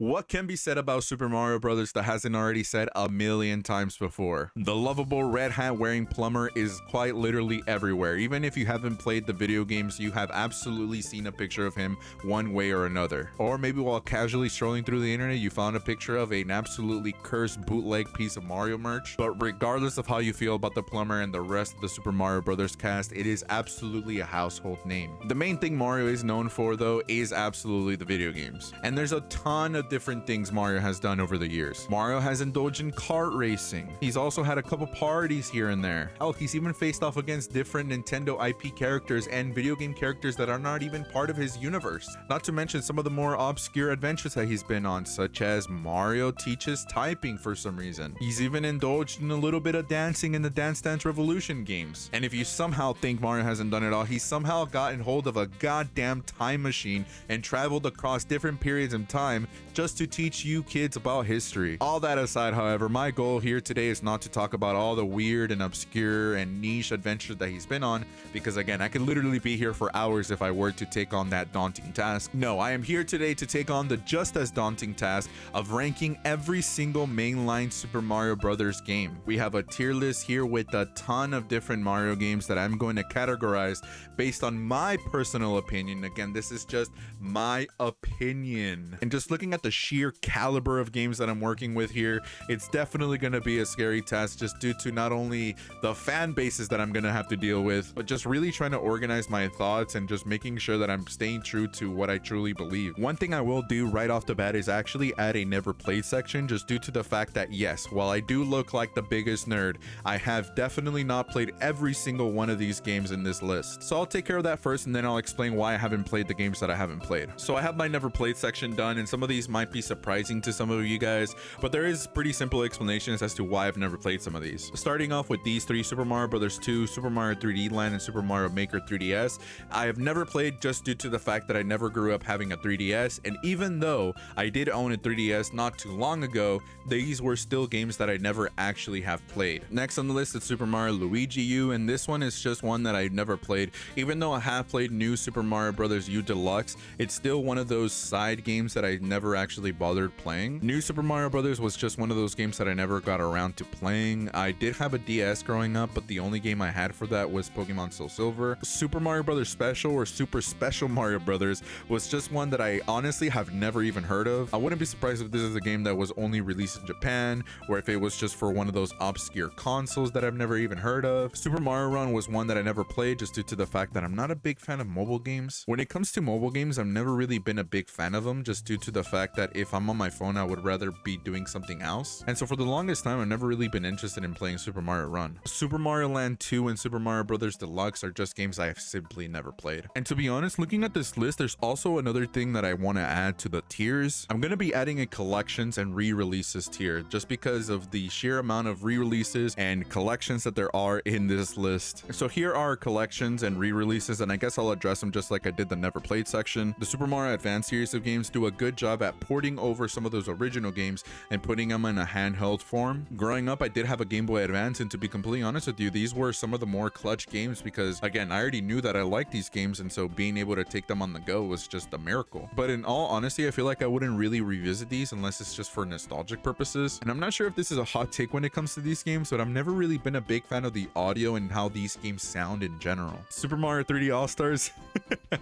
What can be said about Super Mario Bros. That hasn't already said a million times before? The lovable red hat wearing plumber is quite literally everywhere. Even if you haven't played the video games, you have absolutely seen a picture of him one way or another. Or maybe while casually strolling through the internet, you found a picture of an absolutely cursed bootleg piece of Mario merch. But regardless of how you feel about the plumber and the rest of the Super Mario Bros. Cast, it is absolutely a household name. The main thing Mario is known for, though, is absolutely the video games. And there's a ton of different things Mario has done over the years. Mario has indulged in kart racing. He's also had a couple parties here and there. Hell, he's even faced off against different Nintendo IP characters and video game characters that are not even part of his universe. Not to mention some of the more obscure adventures that he's been on, such as Mario teaches typing for some reason. He's even indulged in a little bit of dancing in the Dance Dance Revolution games. And if you somehow think Mario hasn't done it all, he's somehow gotten hold of a goddamn time machine and traveled across different periods of time just to teach you kids about history. All that aside, however, my goal here today is not to talk about all the weird and obscure and niche adventures that he's been on, because again, I could literally be here for hours if I were to take on that daunting task. No, I am here today to take on the just as daunting task of ranking every single mainline Super Mario Brothers game. We have a tier list here with a ton of different Mario games that I'm going to categorize based on my personal opinion. Again, this is just my opinion. And just looking at the sheer caliber of games that I'm working with here, it's definitely going to be a scary task just due to not only the fan bases that I'm going to have to deal with, but just really trying to organize my thoughts and just making sure that I'm staying true to what I truly believe. One thing I will do right off the bat is actually add a never played section, just due to the fact that yes, while I do look like the biggest nerd, I have definitely not played every single one of these games in this list. So I'll take care of that first, and then I'll explain why I haven't played the games that I haven't played. So I have my never played section done, and some of these might be surprising to some of you guys, but there is pretty simple explanations as to why I've never played some of these. Starting off with these three: Super Mario Bros. 2, Super Mario 3D Land, and Super Mario Maker 3DS. I have never played just due to the fact that I never grew up having a 3DS, and even though I did own a 3DS not too long ago, these were still games that I never actually have played. Next on the list is Super Mario Luigi U, and this one is just one that I've never played. Even though I have played New Super Mario Bros. U Deluxe, it's still one of those side games that I never actually bothered playing. New Super Mario Bros. Was just one of those games that I never got around to playing. I did have a DS growing up, but the only game I had for that was Pokemon Soul Silver. Super Mario Bros. Special, or Super Special Mario Bros., was just one that I honestly have never even heard of. I wouldn't be surprised if this is a game that was only released in Japan, or if it was just for one of those obscure consoles that I've never even heard of. Super Mario Run was one that I never played just due to the fact that I'm not a big fan of mobile games. When it comes to mobile games, I've never really been a big fan of them, just due to the fact that if I'm on my phone, I would rather be doing something else. And so for the longest time, I've never really been interested in playing Super Mario Run. Super Mario Land 2 and Super Mario Bros. Deluxe are just games I have simply never played. And to be honest, looking at this list, there's also another thing that I want to add to the tiers. I'm going to be adding a collections and re-releases tier, just because of the sheer amount of re-releases and collections that there are in this list. So here are collections and re-releases, and I guess I'll address them just like I did the never played section. The Super Mario Advance series of games do a good job at porting over some of those original games and putting them in a handheld form. Growing up, I did have a Game Boy Advance, and to be completely honest with you, these were some of the more clutch games because, again, I already knew that I liked these games, and so being able to take them on the go was just a miracle. But in all honesty, I feel like I wouldn't really revisit these unless it's just for nostalgic purposes. And I'm not sure if this is a hot take when it comes to these games, but I've never really been a big fan of the audio and how these games sound in general. Super Mario 3D All-Stars,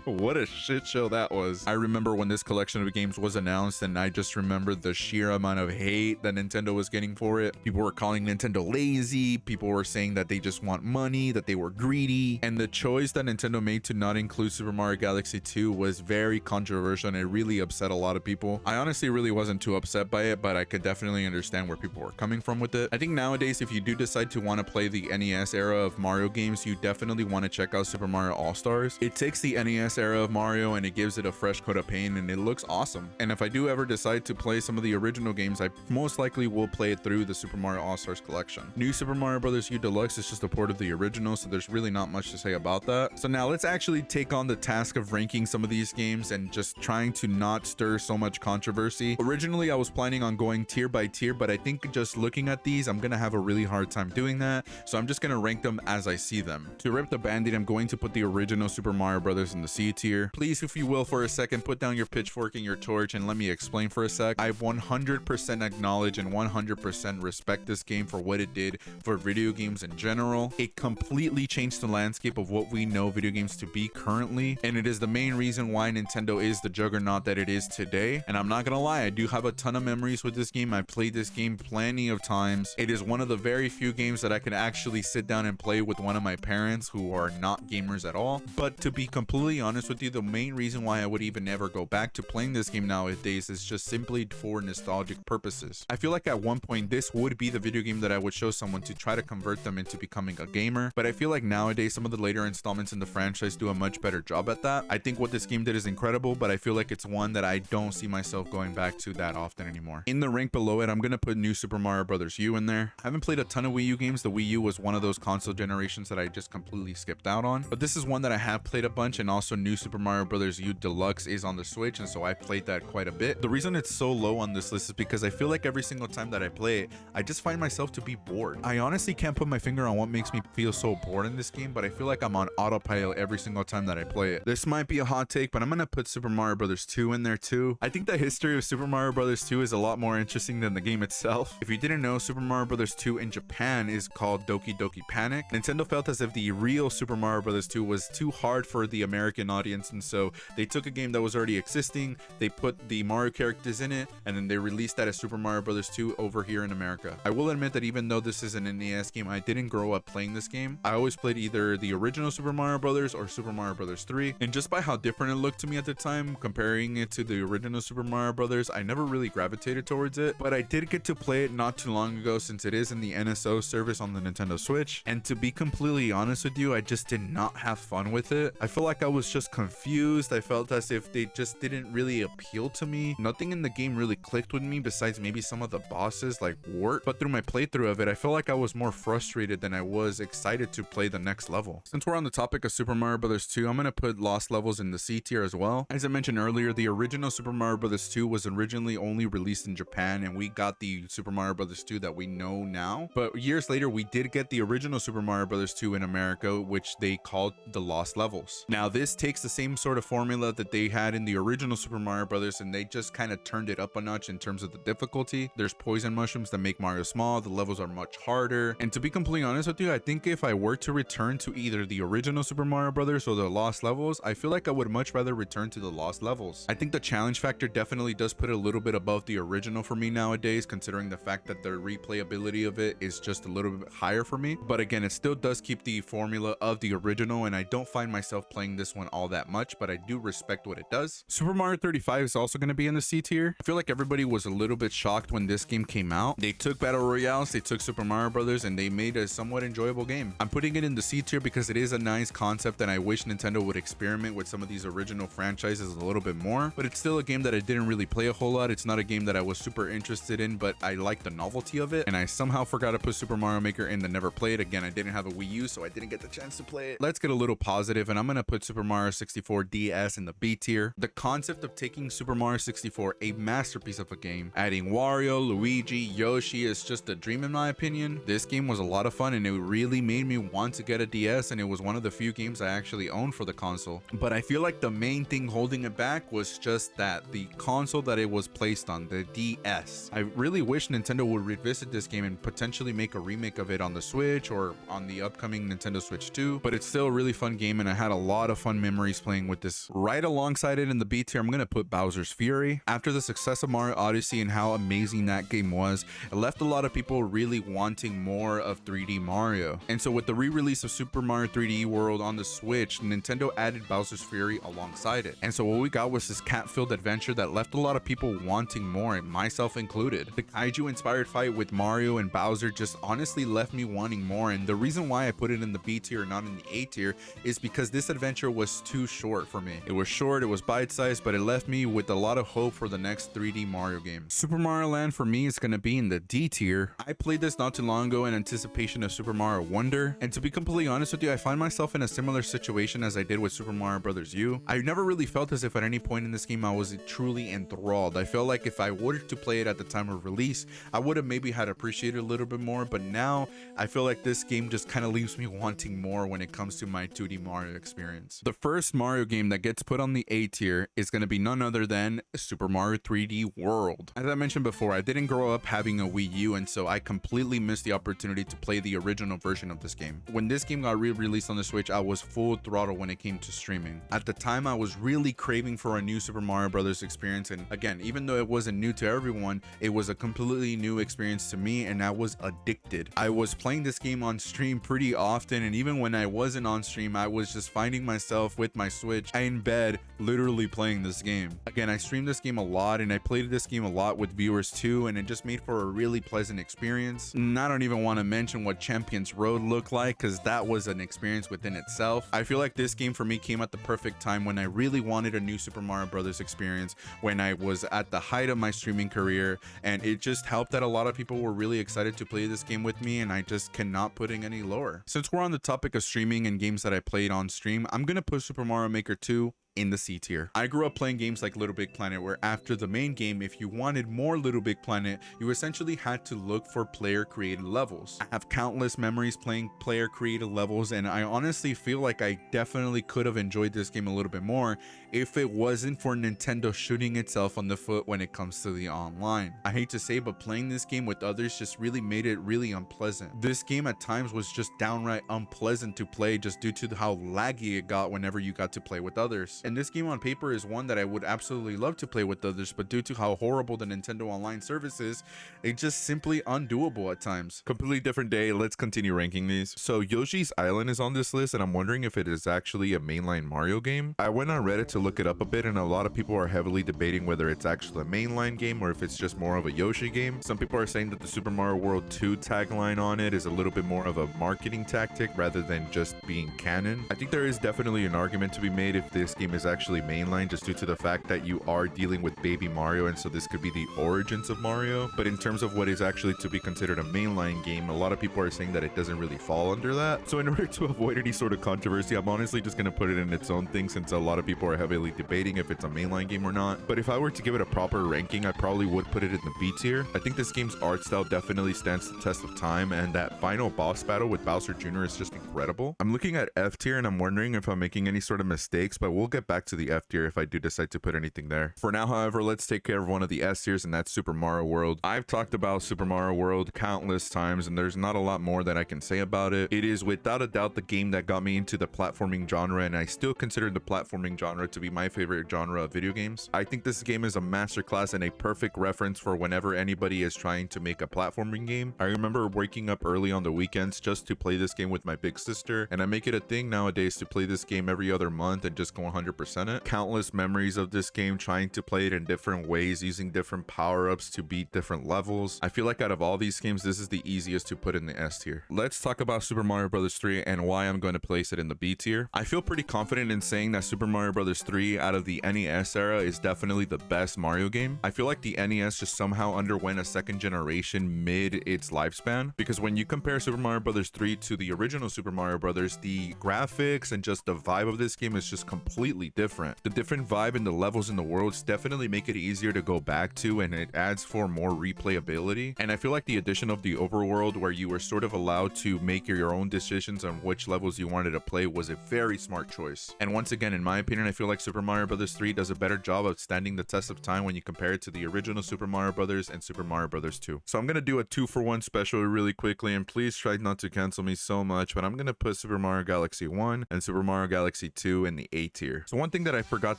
what a shit show that was. I remember when this collection of games was announced, and I just remember the sheer amount of hate that Nintendo was getting for it. People were calling Nintendo lazy, people were saying that they just want money, that they were greedy, and the choice that Nintendo made to not include Super Mario Galaxy 2 was very controversial, and it really upset a lot of people. I honestly really wasn't too upset by it, but I could definitely understand where people were coming from with it. I think nowadays, if you do decide to want to play the NES era of Mario games, you definitely want to check out Super Mario All-Stars. It takes the NES era of Mario and it gives it a fresh coat of paint, and it looks awesome. And if I do ever decide to play some of the original games, I most likely will play it through the Super Mario All-Stars collection. New Super Mario Bros. U Deluxe is just a port of the original, so there's really not much to say about that. So now let's actually take on the task of ranking some of these games and just trying to not stir so much controversy. Originally, I was planning on going tier by tier, but I think just looking at these, I'm gonna have a really hard time doing that. So I'm just gonna rank them as I see them. To rip the band-aid, I'm going to put the original Super Mario Bros. In the C tier. Please, if you will, for a second, put down your pitchfork and your torch and let me me explain for a sec. I 100% acknowledge and 100% respect this game for what it did for video games in general. It completely changed the landscape of what we know video games to be currently, and it is the main reason why Nintendo is the juggernaut that it is today. And I'm not gonna lie, I do have a ton of memories with this game. I played this game plenty of times. It is one of the very few games that I can actually sit down and play with one of my parents who are not gamers at all. But to be completely honest with you, the main reason why I would even ever go back to playing this game nowadays is just simply for nostalgic purposes. I feel like at one point this would be the video game that I would show someone to try to convert them into becoming a gamer, but I feel like nowadays some of the later installments in the franchise do a much better job at that. I think what this game did is incredible, but I feel like it's one that I don't see myself going back to that often anymore. In the rank below it, I'm gonna put New Super Mario Bros. U in there. I haven't played a ton of Wii U games. The Wii U was one of those console generations that I just completely skipped out on, but this is one that I have played a bunch. And also New Super Mario Bros. U Deluxe is on the Switch, and so I played that quite a bit. The reason it's so low on this list is because I feel like every single time that I play it, I just find myself to be bored. I honestly can't put my finger on what makes me feel so bored in this game, but I feel like I'm on autopilot every single time that I play it. This might be a hot take, but I'm gonna put Super Mario Bros. 2 in there too. I think the history of Super Mario Bros. 2 is a lot more interesting than the game itself. If you didn't know, Super Mario Bros. 2 in Japan is called Doki Doki Panic. Nintendo felt as if the real Super Mario Bros. 2 was too hard for the American audience, and so they took a game that was already existing, they put the Mario characters in it, and then they released that as Super Mario Bros. 2 over here in America. I will admit that even though this is an NES game, I didn't grow up playing this game. I always played either the original Super Mario Bros. Or Super Mario Bros. 3, and just by how different it looked to me at the time, comparing it to the original Super Mario Bros., I never really gravitated towards it, but I did get to play it not too long ago since it is in the NSO service on the Nintendo Switch, and to be completely honest with you, I just did not have fun with it. I feel like I was just confused. I felt as if they just didn't really appeal to me. Nothing in the game really clicked with me besides maybe some of the bosses like Wart, but through my playthrough of it, I feel like I was more frustrated than I was excited to play the next level. Since we're on the topic of Super Mario Bros. 2, I'm gonna put Lost Levels in the C tier as well. As I mentioned earlier, the original Super Mario Bros. 2 was originally only released in Japan, and we got the Super Mario Bros. 2 that we know now. But years later, we did get the original Super Mario Bros. 2 in America, which they called the Lost Levels. Now, this takes the same sort of formula that they had in the original Super Mario Bros., and they just kind of turned it up a notch in terms of the difficulty. There's poison mushrooms that make Mario small, the levels are much harder, and to be completely honest with you, I think if I were to return to either the original Super Mario Bros. Or the Lost Levels, I feel like I would much rather return to the Lost Levels. I think the challenge factor definitely does put it a little bit above the original for me nowadays, considering the fact that the replayability of it is just a little bit higher for me. But again, it still does keep the formula of the original, and I don't find myself playing this one all that much, but I do respect what it does. Super Mario 35 is also going to be in the C tier. I feel like everybody was a little bit shocked when this game came out. They took Battle Royales, they took Super Mario Brothers, and they made a somewhat enjoyable game. I'm putting it in the C tier because it is a nice concept, and I wish Nintendo would experiment with some of these original franchises a little bit more, but it's still a game that I didn't really play a whole lot. It's not a game that I was super interested in, but I like the novelty of it, and I somehow forgot to put Super Mario Maker in the never played. Again, I didn't have a Wii U, so I didn't get the chance to play it. Let's get a little positive, and I'm gonna put Super Mario 64 DS in the B tier. The concept of taking Super Mario 64, a masterpiece of a game, adding Wario, Luigi, Yoshi is just a dream in my opinion. This game was a lot of fun, and it really made me want to get a DS, and it was one of the few games I actually owned for the console. But I feel like the main thing holding it back was just that the console that it was placed on, the DS. I really wish Nintendo would revisit this game and potentially make a remake of it on the Switch or on the upcoming Nintendo Switch 2, but it's still a really fun game, and I had a lot of fun memories playing with this. Right alongside it in the B tier, I'm gonna put Bowser's Fury. After the success of Mario Odyssey and how amazing that game was, it left a lot of people really wanting more of 3D Mario. And so with the re-release of Super Mario 3D World on the Switch, Nintendo added Bowser's Fury alongside it. And so what we got was this cat-filled adventure that left a lot of people wanting more, and myself included. The kaiju-inspired fight with Mario and Bowser just honestly left me wanting more, and the reason why I put it in the B tier, not in the A tier, is because this adventure was too short for me. It was short, it was bite-sized, but it left me with a lot of hope for the next 3D Mario game. Super Mario Land for me is going to be in the D tier. I played this not too long ago in anticipation of Super Mario Wonder, and to be completely honest with you, I find myself in a similar situation as I did with Super Mario Bros. U. I never really felt as if at any point in this game I was truly enthralled. I felt like if I were to play it at the time of release, I would have maybe had appreciated a little bit more, but now I feel like this game just kind of leaves me wanting more when it comes to my 2D Mario experience. The first Mario game that gets put on the A tier is going to be none other than Super Mario 3D World. As I mentioned before, I didn't grow up having a Wii U, and so I completely missed the opportunity to play the original version of this game. When this game got re-released on the Switch, I was full throttle when it came to streaming. At the time, I was really craving for a new Super Mario Brothers experience, and again, even though it wasn't new to everyone, it was a completely new experience to me, and I was addicted. I was playing this game on stream pretty often, and even when I wasn't on stream, I was just finding myself with my Switch in bed, literally playing this game. Again, I streamed this game a lot, and I played this game a lot with viewers too, and it just made for a really pleasant experience. And I don't even want to mention what Champions Road looked like, because that was an experience within itself. I feel like this game for me came at the perfect time when I really wanted a new Super Mario Brothers experience, when I was at the height of my streaming career, and it just helped that a lot of people were really excited to play this game with me, and I just cannot put it any lower. Since we're on the topic of streaming and games that I played on stream, I'm gonna put Super Mario Maker 2 in the C tier. I grew up playing games like Little Big Planet, where after the main game, if you wanted more Little Big Planet, you essentially had to look for player created levels. I have countless memories playing player created levels, and I honestly feel like I definitely could have enjoyed this game a little bit more if it wasn't for Nintendo shooting itself on the foot when it comes to the online. I hate to say, but playing this game with others just really made it really unpleasant. This game at times was just downright unpleasant to play just due to how laggy it got whenever you got to play with others. And this game on paper is one that I would absolutely love to play with others, but due to how horrible the Nintendo Online service is, it's just simply undoable at times. Completely different day, let's continue ranking these. So Yoshi's Island is on this list, and I'm wondering if it is actually a mainline Mario game. I went on Reddit to look it up a bit, and a lot of people are heavily debating whether it's actually a mainline game or if it's just more of a Yoshi game. Some people are saying that the Super Mario World 2 tagline on it is a little bit more of a marketing tactic rather than just being canon. I think there is definitely an argument to be made if this game is actually mainline, just due to the fact that you are dealing with baby Mario, and so this could be the origins of Mario. But in terms of what is actually to be considered a mainline game, a lot of people are saying that it doesn't really fall under that. So in order to avoid any sort of controversy, I'm honestly just gonna put it in its own thing, since a lot of people are heavily debating if it's a mainline game or not. But if I were to give it a proper ranking, I probably would put it in the B tier. I think this game's art style definitely stands the test of time, and that final boss battle with Bowser Jr. is just incredible. I'm looking at F tier, and I'm wondering if I'm making any sort of mistakes, but we'll get back to the F tier if I do decide to put anything there. For now, however, let's take care of one of the S tiers, and that's Super Mario World. I've talked about Super Mario World countless times, and there's not a lot more that I can say about it. It is without a doubt the game that got me into the platforming genre, and I still consider the platforming genre to be my favorite genre of video games. I think this game is a masterclass and a perfect reference for whenever anybody is trying to make a platforming game. I remember waking up early on the weekends just to play this game with my big sister, and I make it a thing nowadays to play this game every other month and just go 100% it. Countless memories of this game, trying to play it in different ways, using different power-ups to beat different levels. I feel like out of all these games, this is the easiest to put in the S tier. Let's talk about Super Mario Bros. 3 and why I'm going to place it in the B tier. I feel pretty confident in saying that Super Mario Bros. 3 out of the NES era is definitely the best Mario game. I feel like the NES just somehow underwent a second generation mid its lifespan, because when you compare Super Mario Bros. 3 to the original Super Mario Bros., the graphics and just the vibe of this game is just completely different. The different vibe and the levels in the worlds definitely make it easier to go back to, and it adds for more replayability. And I feel like the addition of the overworld, where you were sort of allowed to make your own decisions on which levels you wanted to play, was a very smart choice. And once again, in my opinion, I feel like Super Mario Bros. 3 does a better job of standing the test of time when you compare it to the original Super Mario Bros. And Super Mario Bros. 2. So I'm gonna do a 2-for-1 special really quickly, and please try not to cancel me so much, but I'm gonna put Super Mario Galaxy 1 and Super Mario Galaxy 2 in the A tier. So one thing that I forgot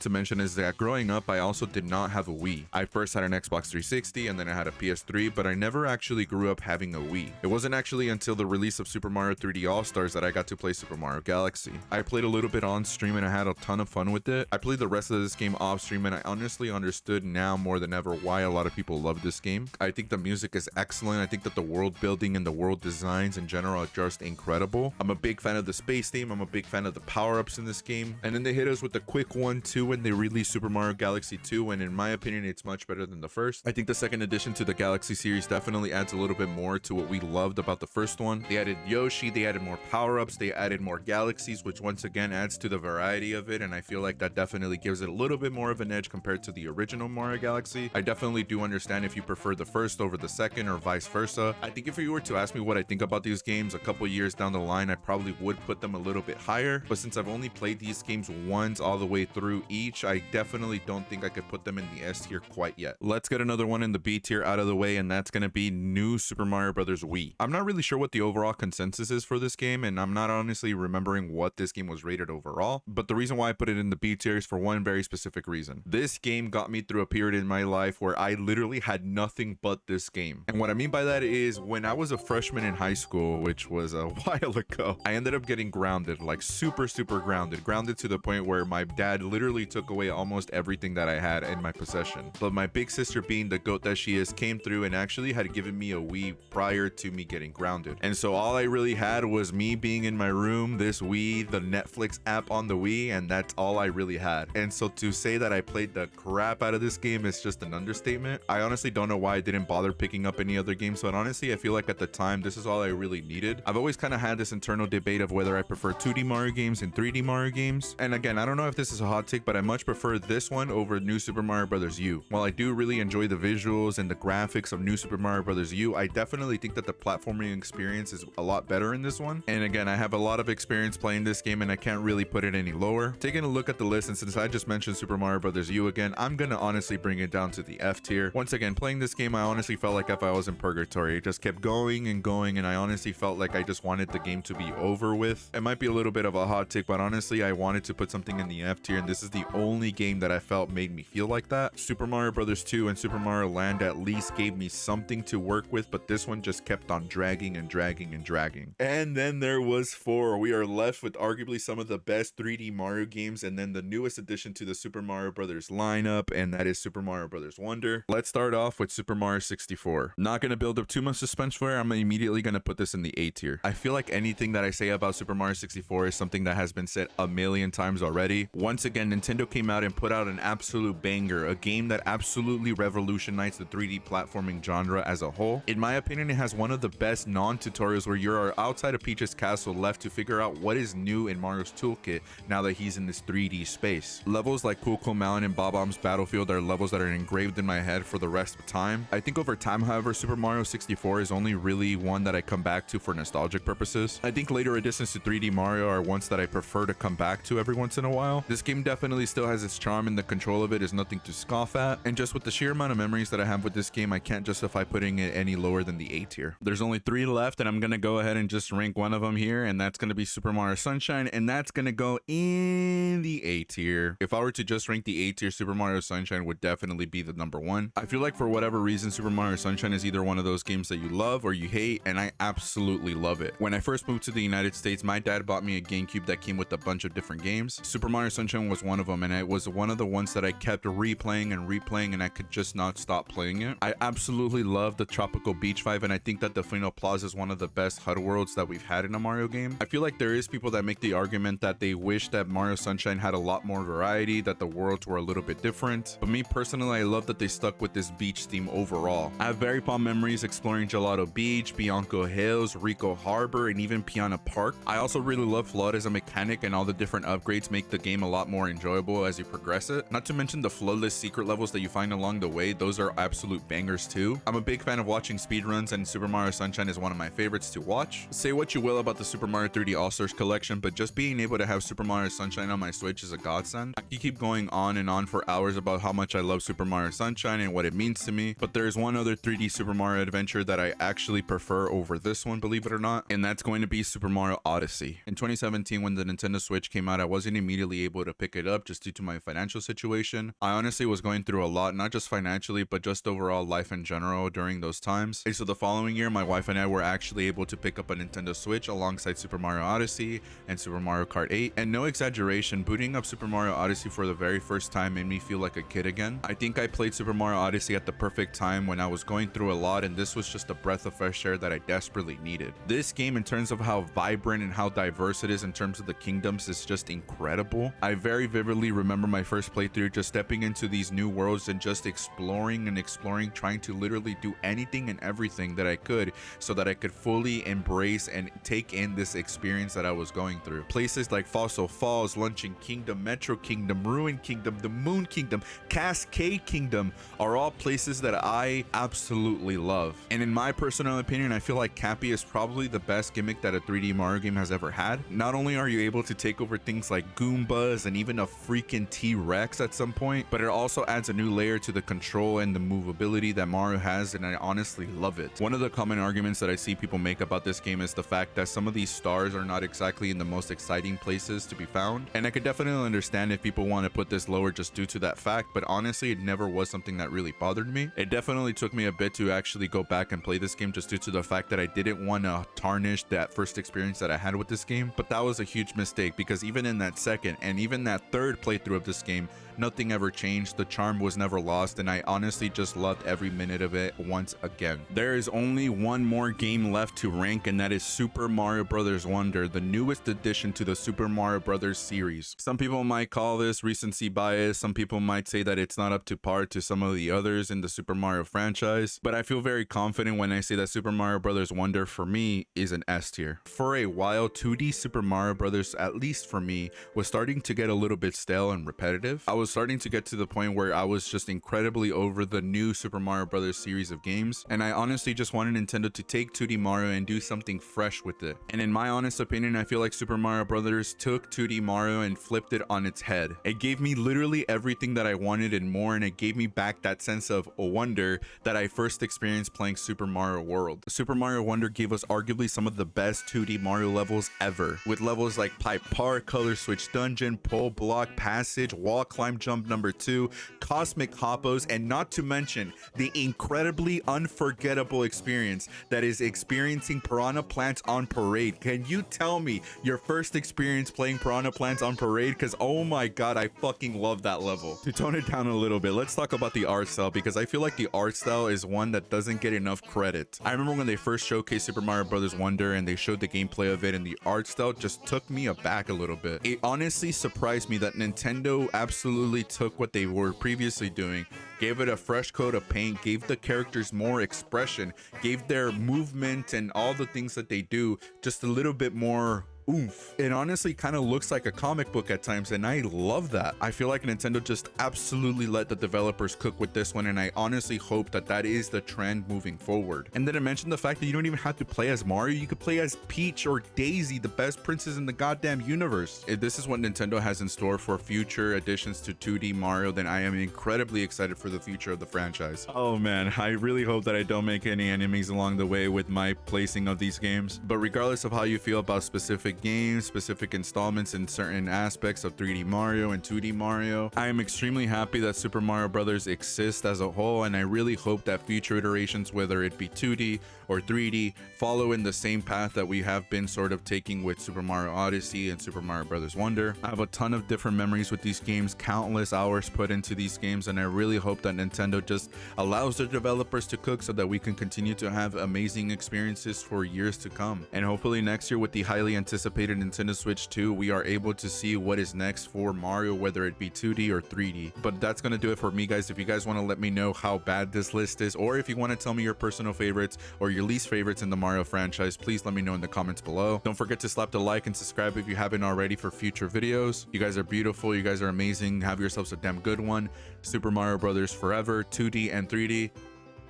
to mention is that growing up, I also did not have a Wii. I first had an Xbox 360, and then I had a PS3, but I never actually grew up having a Wii. It wasn't actually until the release of Super Mario 3D All-Stars that I got to play Super Mario Galaxy. I played a little bit on stream, and I had a ton of fun with it. I played the rest of this game off stream, and I honestly understood now more than ever why a lot of people love this game. I think the music is excellent. I think that the world building and the world designs in general are just incredible. I'm a big fan of the space theme. I'm a big fan of the power-ups in this game. And then they hit us with a quick 1-2 when they released Super Mario Galaxy 2, and in my opinion, it's much better than the first. I think the second addition to the Galaxy series definitely adds a little bit more to what we loved about the first one. They added Yoshi, they added more power-ups, they added more galaxies, which once again adds to the variety of it, and I feel like that definitely gives it a little bit more of an edge compared to the original Mario Galaxy. I definitely do understand if you prefer the first over the second or vice versa. I think if you were to ask me what I think about these games a couple years down the line, I probably would put them a little bit higher, but since I've only played these games once all the way through each, I definitely don't think I could put them in the S tier quite yet. Let's get another one in the B tier out of the way, and that's going to be New Super Mario Bros. Wii. I'm not really sure what the overall consensus is for this game, and I'm not honestly remembering what this game was rated overall, but the reason why I put it in the B tier is for one very specific reason. This game got me through a period in my life where I literally had nothing but this game. And what I mean by that is when I was a freshman in high school, which was a while ago, I ended up getting grounded, like super grounded to the point where my dad literally took away almost everything that I had in my possession. But my big sister, being the goat that she is, came through and actually had given me a Wii prior to me getting grounded. And so all I really had was me being in my room, this Wii, the Netflix app on the Wii, and that's all I really had. And so to say that I played the crap out of this game is just an understatement. I honestly don't know why I didn't bother picking up any other games, but honestly I feel like at the time this is all I really needed. I've always kind of had this internal debate of whether I prefer 2D Mario games and 3D Mario games, and again, I don't know if this is a hot take, but I much prefer this one over New Super Mario Bros. U. While I do really enjoy the visuals and the graphics of New Super Mario Bros. U, I definitely think that the platforming experience is a lot better in this one. And again, I have a lot of experience playing this game and I can't really put it any lower. Taking a look at the list, and since I just mentioned Super Mario Bros. U again, I'm gonna honestly bring it down to the F tier. Once again, playing this game, I honestly felt like if I was in purgatory. It just kept going and going, and I honestly felt like I just wanted the game to be over with. It might be a little bit of a hot take, but honestly, I wanted to put something in the F tier, and this is the only game that I felt made me feel like that. Super Mario Bros. 2 and Super Mario Land at least gave me something to work with, but this one just kept on dragging and dragging and dragging. And then there was 4. We are left with arguably some of the best 3D Mario games, and then the newest addition to the Super Mario Bros. Lineup, and that is Super Mario Bros. Wonder. Let's start off with Super Mario 64. Not going to build up too much suspense for it. I'm immediately going to put this in the A tier. I feel like anything that I say about Super Mario 64 is something that has been said a million times already. Once again, Nintendo came out and put out an absolute banger, a game that absolutely revolutionized the 3D platforming genre as a whole. In my opinion, it has one of the best non-tutorials where you're outside of Peach's castle left to figure out what is new in Mario's toolkit now that he's in this 3D space. Levels like Cool Cool Mountain and Bob-omb's Battlefield are levels that are engraved in my head for the rest of time. I think over time, however, Super Mario 64 is only really one that I come back to for nostalgic purposes. I think later additions to 3D Mario are ones that I prefer to come back to every once in a while. This game definitely still has its charm, and the control of it is nothing to scoff at. And just with the sheer amount of memories that I have with this game, I can't justify putting it any lower than the A tier. There's only 3 left, and I'm gonna go ahead and just rank one of them here, and that's gonna be Super Mario Sunshine, and that's gonna go in the A tier. If I were to just rank the A tier, Super Mario Sunshine would definitely be the number 1. I feel like for whatever reason, Super Mario Sunshine is either one of those games that you love or you hate, and I absolutely love it. When I first moved to the United States, my dad bought me a GameCube that came with a bunch of different games. Super Mario Sunshine was one of them, and it was one of the ones that I kept replaying and replaying, and I could just not stop playing it. I absolutely love the Tropical Beach vibe, and I think that the Final Plaza is one of the best HUD worlds that we've had in a Mario game. I feel like there is people that make the argument that they wish that Mario Sunshine had a lot more variety, that the worlds were a little bit different, but me personally, I love that they stuck with this beach theme overall. I have very fond memories exploring Gelato Beach, Bianco Hills, Rico Harbor, and even Piana Park. I also really love flood as a mechanic, and all the different upgrades make the game a lot more enjoyable as you progress it. Not to mention the floodless secret levels that you find along the way, those are absolute bangers too. I'm a big fan of watching speedruns, and Super Mario Sunshine is one of my favorites to watch. Say what you will about the Super Mario 3D All-Stars collection, but just being able to have Super Mario Sunshine on my Switch is a godsend. I could keep going on and on for hours about how much I love Super Mario Sunshine and what it means to me, but there's one other 3D Super Mario adventure that I actually prefer over this one, believe it or not, and that's going to be Super Mario Odyssey. In 2017, when the Nintendo Switch came out, I wasn't immediately able to pick it up just due to my financial situation. I honestly was going through a lot, not just financially, but just overall life in general during those times. And so the following year, my wife and I were actually able to pick up a Nintendo Switch alongside Super Mario Odyssey and Super Mario Kart 8. And no exaggeration, booting up Super Mario Odyssey for the very first time made me feel like a kid again. I think I played Super Mario Odyssey at the perfect time when I was going through a lot, and this was just a breath of fresh air that I desperately needed. This game, in terms of how vibrant and how diverse it is in terms of the kingdoms, is just incredible. I very vividly remember my first playthrough just stepping into these new worlds and just exploring and exploring, trying to literally do anything and everything that I could so that I could fully embrace and take in this experience that I was going through. Places like Fossil Falls, Luncheon Kingdom, Metro Kingdom, Ruin Kingdom, the Moon Kingdom, Cascade Kingdom are all places that I absolutely love. And in my personal opinion, I feel like Cappy is probably the best gimmick that a 3D Mario game has ever had. Not only are you able to take over things like Goomba Buzz and even a freaking T-Rex at some point, but it also adds a new layer to the control and the movability that Mario has, and I honestly love it. One of the common arguments that I see people make about this game is the fact that some of these stars are not exactly in the most exciting places to be found, and I could definitely understand if people want to put this lower just due to that fact, but honestly it never was something that really bothered me. It definitely took me a bit to actually go back and play this game just due to the fact that I didn't want to tarnish that first experience that I had with this game, but that was a huge mistake because even in that second and even that third playthrough of this game, nothing ever changed. The charm was never lost, and I honestly just loved every minute of it once again. There is only one more game left to rank, and that is Super Mario Bros. Wonder, the newest addition to the Super Mario Bros. Series. Some people might call this recency bias, some people might say that it's not up to par to some of the others in the Super Mario franchise, but I feel very confident when I say that Super Mario Bros. Wonder for me is an S tier. For a while, 2D Super Mario Bros., at least for me, was starting to get a little bit stale and repetitive. I was starting to get to the point where I was just incredibly over the new Super Mario Bros. Series of games, and I honestly just wanted Nintendo to take 2D Mario and do something fresh with it. And in my honest opinion, I feel like Super Mario Bros. Took 2D Mario and flipped it on its head. It gave me literally everything that I wanted and more, and it gave me back that sense of wonder that I first experienced playing Super Mario World. Super Mario Wonder gave us arguably some of the best 2D Mario levels ever, with levels like Pipe Park, Color Switch Dungeon, Pole Block Passage, Wall Climb Jump number 2, Cosmic Hoppos, and not to mention the incredibly unforgettable experience that is experiencing Piranha Plants on Parade. Can you tell me your first experience playing Piranha Plants on Parade? Because oh my god, I fucking love that level. To tone it down a little bit, let's talk about the art style, because I feel like the art style is one that doesn't get enough credit. I remember when they first showcased Super Mario Bros. Wonder and they showed the gameplay of it, and the art style just took me aback a little bit. It honestly surprised me that Nintendo absolutely took what they were previously doing, gave it a fresh coat of paint, gave the characters more expression, gave their movement and all the things that they do just a little bit more oomph. It honestly kind of looks like a comic book at times, and I love that. I feel like Nintendo just absolutely let the developers cook with this one, and I honestly hope that that is the trend moving forward. And then I mentioned the fact that you don't even have to play as Mario, you could play as Peach or Daisy, the best princess in the goddamn universe. If this is what Nintendo has in store for future additions to 2D Mario, then I am incredibly excited for the future of the franchise. Oh man, I really hope that I don't make any enemies along the way with my placing of these games. But regardless of how you feel about specific games, specific installments in certain aspects of 3D Mario and 2D Mario, I am extremely happy that Super Mario Bros. Exists as a whole, and I really hope that future iterations, whether it be 2D or 3D, follow in the same path that we have been sort of taking with Super Mario Odyssey and Super Mario Bros. Wonder. I have a ton of different memories with these games, countless hours put into these games, and I really hope that Nintendo just allows their developers to cook so that we can continue to have amazing experiences for years to come. And hopefully next year, with the highly anticipated Nintendo Switch 2, we are able to see what is next for Mario, whether it be 2D or 3D. But that's gonna do it for me, guys. If you guys want to let me know how bad this list is, or if you want to tell me your personal favorites or your least favorites in the Mario franchise, please let me know in the comments below. Don't forget to slap the like and subscribe if you haven't already for future videos. You guys are beautiful, you guys are amazing. Have yourselves a damn good one. Super Mario Brothers forever, 2D and 3D.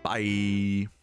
Bye.